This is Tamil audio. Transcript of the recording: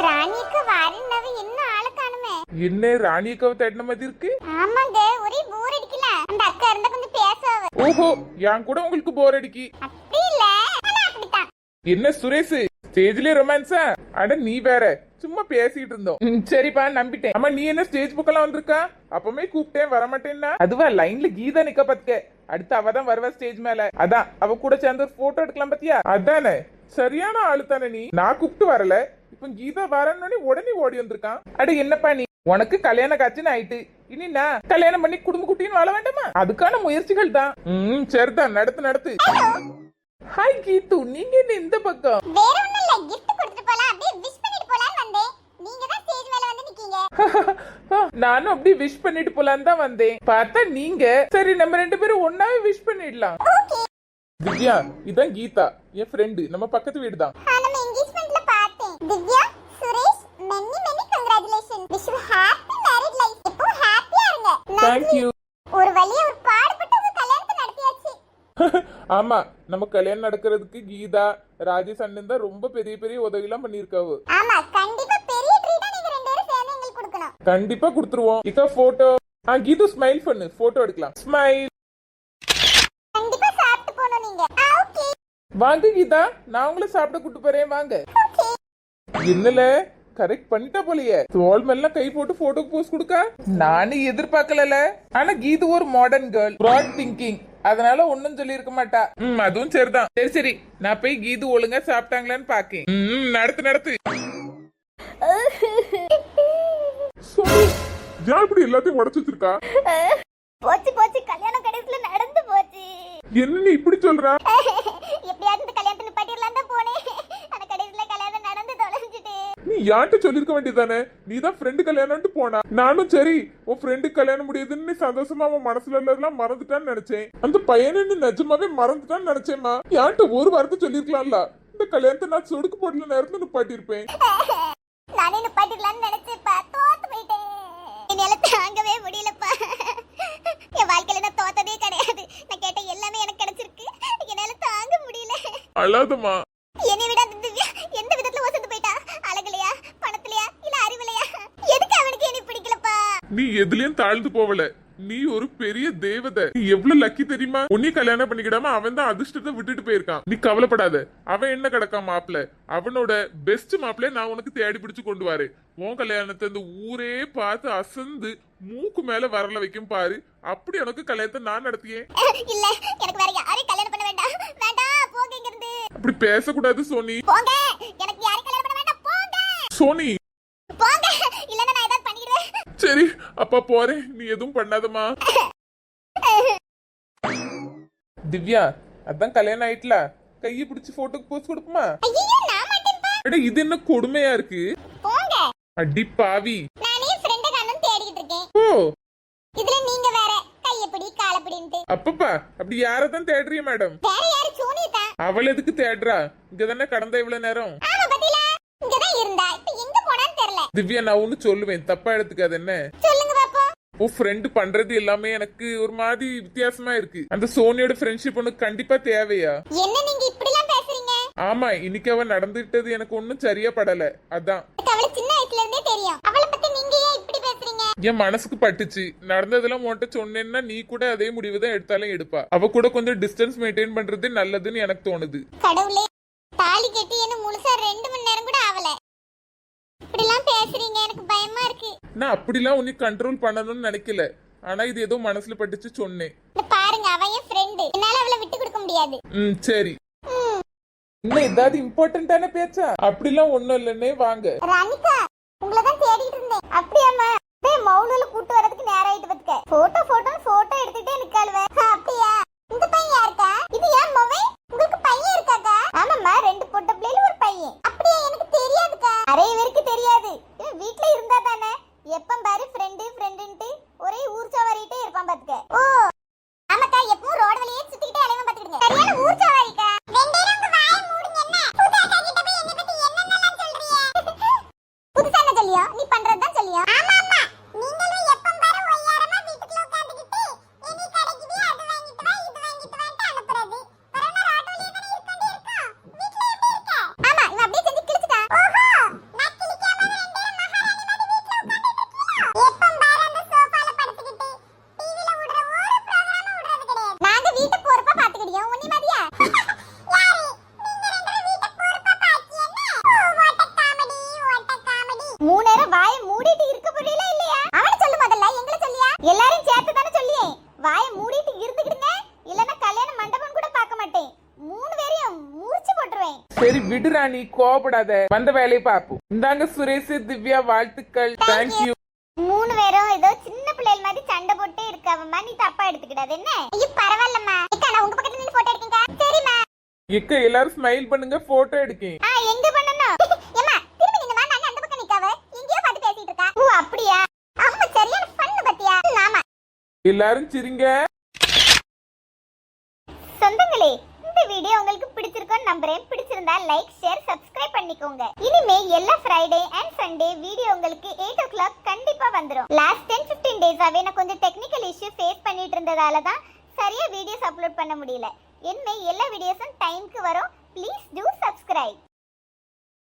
ராணிக்கு வாரினவ என்ன ஆளு காணுமே. என்ன ராணியக்காவை தேடின மாதிரி இருக்கு? ஆமாங்க, ஒரே போர் அடிக்கல. அந்த அக்கா இருந்தா கொஞ்சம் பேசவ. ஓஹோ, என் கூட உங்களுக்கு போர் அடிக்கி? அப்படி இல்ல, ஆனா அப்படிதான். என்ன சுரேஷ், ஸ்டேஜ்லயே ரொமான்ஸா? அட நீ வேற, சும்மா பேசிட்டு இருந்தோம். சரிப்பா, நம்பிட்டேன். அம்மா நீ என்ன ஸ்டேஜ் பக்கம் வந்திருக்கா? அப்பமே கூப்பிட்டேன் வரமாட்டேன்னா. அதுவா லைன்ல கீதா நிக்க பாத்துக்க. அடுத்து அவதான் வருவா ஸ்டேஜ் மேல. அதான் அவ கூட சேர்ந்து ஒரு போட்டோ எடுக்கலாம் பாத்தியா? அதானே, சரியான ஆளு தானே நீ. நான் கூப்பிட்டு வரல, இப்ப கீதா வரணும்னு உடனே ஓடி வந்திருக்கான். அட என்னப்பா நீ, உனக்கு கல்யாண காட்சின்னு ஆயிட்டு இனி நான் கல்யாணம் பண்ணி குடும்ப குட்டின்னு வாழ வேண்டாமா? அதுக்கான முயற்சிகள் தான். சரிதான், நடத்து நடத்து. ஹாய் கீது, நீங்க என்ன இந்த பக்கம்? வேற ஒண்ணும் இல்ல, gift கொடுத்துட்டு போலாம், அப்படியே விஷ் பண்ணிட்டு போலாம்னு வந்தேன். நீங்க தான் ஸ்டேஜ் மேல வந்து நிக்கீங்க. நானும் அப்படி விஷ் பண்ணிட்டு போலான்னு தான் வந்தேன். பார்த்தா நீங்க. சரி, நம்ம ரெண்டு பேரும் ஒன்னாவே விஷ் பண்ணிடலாம். திவ்யா, இதான் கீதா, என் ஃப்ரெண்டு. நம்ம பக்கத்து வீடு தான். நம்ம என்கேஜ்மென்ட்ல பார்த்தேன். Divya, Suresh, many many congratulations. wish you happy married life. இப்போ ஹாப்பியா இருங்க. Thank you. ஒரு வழியா ஒரு பாடுபட்டு உங்க கல்யாணத்தை நடத்தியாச்சு. ஆமா, நம்ம கல்யாணம் நடக்கிறதுக்கு கீதா, ராஜேஷ் அண்ணன் தான் ரொம்ப பெரிய பெரிய உதவிலாம் பண்ணிருக்காவு. ஆமா, கண்டிப்பா பெரிய ட்ரீட்டா நீங்க ரெண்டு பேரும் சேர்ந்து எங்களுக்கு கொடுக்கணும். கண்டிப்பா கொடுத்துருவோம். இக்க போட்டோ. கீது ஸ்மைல் பண்ணு, போட்டோ எடுக்கலாம். ஸ்மைல். கண்டிப்பா சாப்பிட்டு போணும் நீங்க. ஓகே. வாங்க கீதா, நான் உங்களை சாப்பிட கூட்டு போறேன், வாங்க. என்னல கரெக்ட் பண்ணிட்டா போலியே. தோல் மேல கை போட்டு போட்டோக்கு போஸ் கொடுக்க நானும் எதிர்பார்க்கல. ஆனா கீது ஒரு மாடர்ன் கேர்ள், ப்ராட் திங்கிங், அதனால ஒன்னும் சொல்லி இருக்க மாட்டா. அதுவும் சரிதான். சரி சரி, நான் போய் கீது ஒழுங்கா சாப்பிட்டாங்களான்னு பாக்கேன். நடத்து நடத்து. இப்படி எல்லாத்தையும் உடைச்சு வச்சிருக்கா? போச்சு போச்சு, கல்யாணம் கடைசில நடந்து போச்சு. என்ன நீ இப்படி சொல்ற? எப்படியாவது இந்த கல்யாணத்தை நிப்பாட்டிடலாம் தான் போனேன். ஆனா கடைசில கல்யாணம் நடந்து தொலைஞ்சிட்டு. நீ யார்கிட்ட சொல்லிருக்க வேண்டியதானே? நீ தான் ஃப்ரெண்டு கல்யாணம்னு போனா. நானும் சரி உன் ஃப்ரெண்டு கல்யாணம் முடியுதுன்னு சந்தோஷமா அவன் மனசுல எல்லாம் மறந்துட்டான்னு நினைச்சேன். அந்த பையனை நிஜமாவே மறந்துட்டான்னு நினைச்சேம்மா. யார்கிட்ட ஒரு வார்த்தை சொல்லிருக்கலாம்ல? இந்த கல்யாணத்தை நான் சொடுக்கு போடல நேரத்துல நிப்பாட்டி இருப்பேன். நானே நிப்பாட்டிடலாம்னு நினைச்சேப்பா, தோத்து போயிட்டேன். என்னால தாங்கவே முடியலப்பா. என் வாழ்க்கையில நான் தோத்ததே கிடையாது. நான் கேட்ட எல்லாமே எனக்கு கிடைச்சிருக்கு. என்னால தாங்க முடியல. அழாதம்மா. என்னை விட அந்த திவ்யா எந்த விதத்துல வசந்து போயிட்டா? அழகுலையா, பணத்திலையா, இல்ல அறிவிலையா? எதுக்கு அவனுக்கு என்னை பிடிக்கலப்பா? நீ எதுலயும் தாழ்ந்து போவல. நீ ஒரு பெரிய தேவதை. நீ எவ்வளவு லக்கி தெரியுமா? உன்னை கல்யாணம் பண்ணிக்கிடாம அவன் தான் அதிர்ஷ்டத்தை விட்டுட்டு போயிருக்கான். நீ கவலைப்படாத. அவன் என்ன கிடக்கான் மாப்பிள்ள, அவனோட பெஸ்ட் மாப்பிள்ளைய நான் உனக்கு தேடி பிடிச்சு கொண்டு வாரு. உன் கல்யாணத்தை இந்த ஊரே பார்த்து அசந்து மூக்கு மேல வரல வைக்கும் பாரு. அப்படி உனக்கு கல்யாணத்தை நான் நடத்தியே. இல்ல, எனக்கு வேற யாரையும் கல்யாணம் பண்ண வேண்டாம். வேண்டாம், போங்க இங்க இருந்து. அப்படி பேசக்கூடாது சோனி. போங்க, எனக்கு யாரையும் கல்யாணம் பண்ண வேண்டாம். போங்க சோனி போங்க, இல்லன்னா நான் ஏதாவது பண்ணிடுவேன். சரி அப்பா போறேன், நீ எதுவும் பண்ணாதம்மா. திவ்யா, அதான் கல்யாணம் ஆயிட்டல, கையை பிடிச்சு போட்டோக்கு போஸ் கொடுக்குமா? ஐயோ, நான் மாட்டேன்ப்பா. அட இது என்ன கொடுமையா இருக்கு? போங்க. அடி பாவி. நானே ஃப்ரெண்ட காணோம் தேடிட்டு இருக்கேன். ஓ, இதுல நீங்க வேற கையப்படி காலப்படின்ட்டு. அப்பப்பா, அப்படி யாரதான் தேடுறிய மேடம்? வேற யாரு? சோனிதா. அவள் எதுக்கு தேடுறா? இங்கதானே கடந்த இவ்வளவு நேரம். ஆமா பாத்தீங்களா, இங்கதான் இருந்தா. இப்ப எங்க போனான்னு தெரியல. திவ்யா, நான் ஒண்ணு சொல்லுவேன், தப்பா எடுத்துக்காது. என்ன சொல்லுங்க பாப்போம். உன் ஃப்ரெண்டு பண்றது எல்லாமே எனக்கு ஒரு மாதிரி வித்தியாசமா இருக்கு. அந்த சோனியோட ஃப்ரெண்ட்ஷிப் உனக்கு கண்டிப்பா தேவையா? என்ன நீங்க இப்படி எல்லாம் பேசுறீங்க? ஆமா, இன்னைக்கு அவன் நடந்துட்டது எனக்கு ஒன்னும் சரியா படல. அதான் அவளை சின்ன வயசுல இருந்தே தெரியும். அவளை பத்தி நீங்க ஏன் இப்படி பேசுறீங்க? என் மனசுக்கு பட்டுச்சு. நடந்ததெல்லாம் உன்கிட்ட சொன்னேன்னா நீ கூட அதே முடிவு தான் எடுத்தாலும் எடுப்பா. அவ கூட கொஞ்சம் டிஸ்டன்ஸ் மெயின்டைன் பண்றது நல்லதுன்னு எனக்கு தோணுது. கடவுளே, தாலி கட்டி என்ன முழுசா 2 மணி நேரம் கூட ஆவல. இப்படி எல்லாம் பேசுறீங்க, எனக்கு பயமா இருக்கு. நான் அப்படிலாம் உன்னை கண்ட்ரோல் பண்ணணும்னு நினைக்கல. ஆனா இது ஏதோ மனசுல பட்டுச்சு சொன்னேன். பாருங்க, அவன் என் ஃப்ரெண்டு. என்னால அவளை விட்டு கொடுக்க முடியாது. சரி. இன்னும் ஏதாவது இம்பார்ட்டன்டான பேச்சா? அப்படிலாம் ஒண்ணும் இல்லன்னே, வாங்க. ராணிகா, உங்களை தான் தேடிட்டு இருந்தேன். அப்படியாம்மா? மௌனூல கூட்டு வரதுக்கு நேரம் ஆயிட்டு பத்துக்க. போட்டோ எடுத்துட்டே நிக்காளுவே. அப்படியா? இந்த பையன் யாருக்கா? இது ஏன் மொவை? உங்களுக்கு பையன் இருக்காக்கா? ஆமாம்மா, 2 பொட்ட பிள்ளைல ஒரு பையன். அப்படியே எனக்கு தெரியாதுக்கா. நிறைய பேருக்கு தெரியாது. இவன் வீட்ல இருந்தா தானே எப்ப பாரு ஃப்ரெண்டுன்ட்டு ஒரே ஊர்ச்சாவரிட்டே இருப்பான் பாத்துக்க. ஓ ஆமாக்கா, எப்பவும் ரோடு வழியே சுத்திக்கிட்டே அலைவன் பாத்துக்கிடுங்க. சரியான ஊர்ச்சாவரிக்கா. வெண்டேரே உங்க வாயை மூடுங்க. என்ன புது அக்கா கிட்ட போய் என்ன பத்தி என்னென்னலாம் சொல்றியே? புதுசா என்ன சொல்லியா? நீ பண்றதுதான் சொல்லியா? ஆமா ஆமா, நீங்களும் எப்ப பாரு ஒய்யாரமா வீட்டுக்குள்ள உட்கார்ந்துக்கிட்டு இனி கடைக்கு போய் அது வாங்கிட்டு வா இது வாங்கிட்டு வான்னு அனுப்புறது. பரம ரோடு வழியே தானே இருக்கோம். வீட்ல எப்படி இருக்க? ஆமா, இவன் அப்படியே செஞ்சு கிழிச்சிட்டான். ஓஹோ, நான் கிழிக்காம விடுறா நீ கோபப்படாத வந்த வேலையை பாப்போம். இந்தாங்க சுரேஷ் திவ்யா வாழ்த்துக்கள். தேங்க்யூ. 3 பேரும் ஏதோ சின்ன பிள்ளைகள் மாதிரி சண்டை போட்டே இருக்காவம்மா, நீ தப்பா எடுத்துக்கிடாது என்ன? ஐயோ பரவாயில்லம்மா, அக்கா நான் உங்க பக்கத்துல நின்னு போட்டோ எடுக்கேங்க. சரிம்மா. எக்க எல்லாரும் ஸ்மைல் பண்ணுங்க, போட்டோ எடுக்கேன். எங்க பண்ணனும்? ஏம்மா திரும்பி நின்னுமா, நான் அந்த பக்கம் நிக்காவ எங்கேயோ பாத்து பேசிட்டு இருக்கா. ஓ அப்படியா? ஆமா சரியான ஃபன் பத்தியா? ஆமா. எல்லாரும் சிரிங்க. சொந்தங்களே, இந்த வீடியோ உங்களுக்கு பிடிச்சிருக்கும்னு நம்புறேன். பிடிச்சிருந்தா லைக் ஷேர் சப்ஸ்கிரைப் பண்ணிக்கோங்க. இனிமே எல்லா ஃப்ரைடே அண்ட் சண்டே வீடியோ உங்களுக்கு 8 o'clock கண்டிப்பா வந்துரும். லாஸ்ட் 10-15 டேஸாவே நான் கொஞ்சம் டெக்னிக்கல் இஷ்யூ ஃபேஸ் பண்ணிட்டு இருந்ததால தான் சரியா வீடியோஸ் அப்லோட் பண்ண முடியல. இனிமே எல்லா வீடியோஸும் டைம்க்கு வரும். Please do subscribe.